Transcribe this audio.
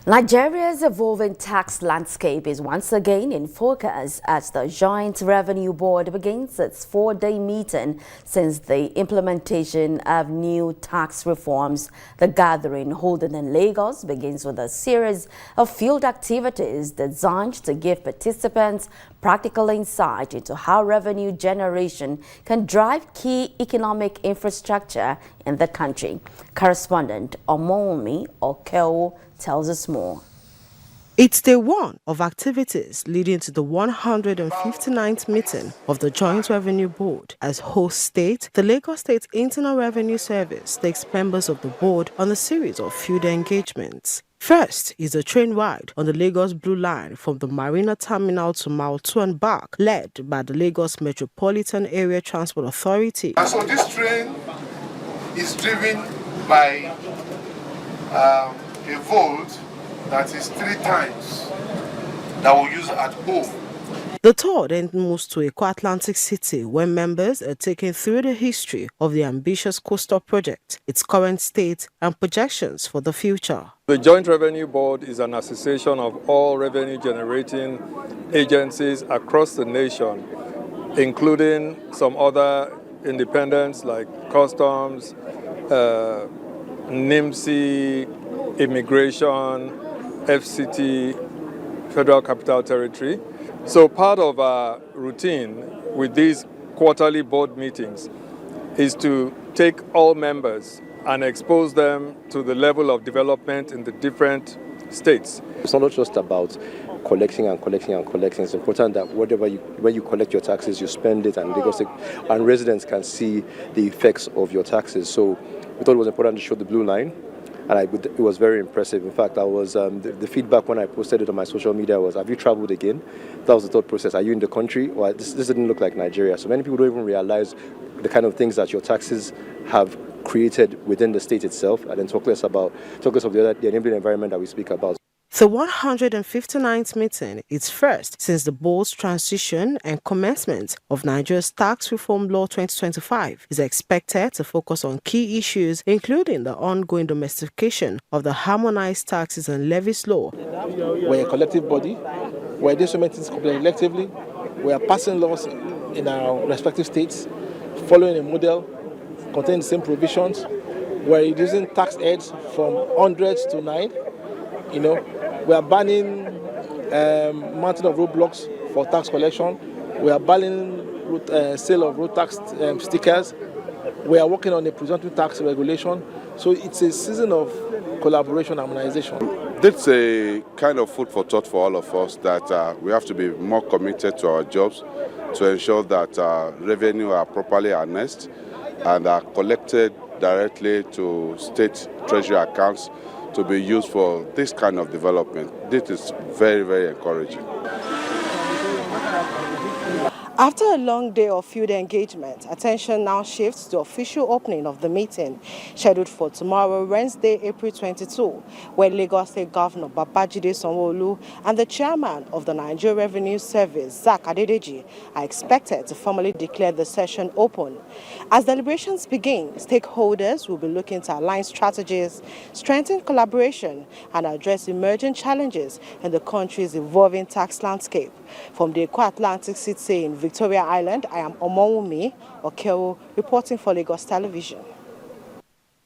Nigeria's evolving tax landscape is once again in focus as the Joint Revenue Board begins its four-day meeting since the implementation of new tax reforms. The gathering, holding in Lagos, begins with a series of field activities designed to give participants practical insight into how revenue generation can drive key economic infrastructure in the country. Correspondent Omomi Okewo tells us more. It's day one of activities leading to the 159th meeting of the Joint Revenue Board. As host state, the Lagos State Internal Revenue Service takes members of the board on a series of field engagements. First is a train ride on the Lagos Blue Line from the Marina Terminal to Mile 2 and back, led by the Lagos Metropolitan Area Transport Authority. And so this train is driven by a volt that is 3 times that we use at home. The tour then moves to Eko Atlantic City, where members are taken through the history of the ambitious coastal project, its current state, and projections for the future. The Joint Revenue Board is an association of all revenue-generating agencies across the nation, including some other independents like Customs, NIMSI, Immigration, FCT, Federal Capital Territory. So part of our routine with these quarterly board meetings is to take all members and expose them to the level of development in the different states. It's not just about collecting and collecting and collecting. It's important that when you collect your taxes, you spend it, and residents can see the effects of your taxes. So we thought it was important to show the blue line. And it was very impressive. In fact, the feedback when I posted it on my social media was, have you traveled again? That was the thought process. Are you in the country? Well, this didn't look like Nigeria. So many people don't even realize the kind of things that your taxes have created within the state itself, and then talk less of the enabling environment that we speak about. The 159th meeting is first since the board's transition and commencement of Nigeria's Tax Reform Law 2025 is expected to focus on key issues, including the ongoing domestication of the Harmonized Taxes and Levies Law. We're a collective body. We're doing so many things collectively. We are passing laws in our respective states, following a model containing the same provisions. We're reducing tax heads from 100 to 9. We are banning mounting of roadblocks for tax collection. We are banning sale of road tax stickers. We are working on a presumptive tax regulation. So it's a season of collaboration and harmonization. It's a kind of food for thought for all of us that we have to be more committed to our jobs to ensure that revenue are properly harnessed and are collected directly to state treasury accounts to be used for this kind of development. This is very, very encouraging. After a long day of field engagement, attention now shifts to the official opening of the meeting, scheduled for tomorrow, Wednesday, April 22, where Lagos State Governor Babajide Sanwo-Olu and the chairman of the Nigeria Revenue Service, Zak Adedeji, are expected to formally declare the session open. As deliberations begin, stakeholders will be looking to align strategies, strengthen collaboration, and address emerging challenges in the country's evolving tax landscape. From the Eko Atlantic City in Victoria Island, I am Omomi Okewo, reporting for Lagos Television.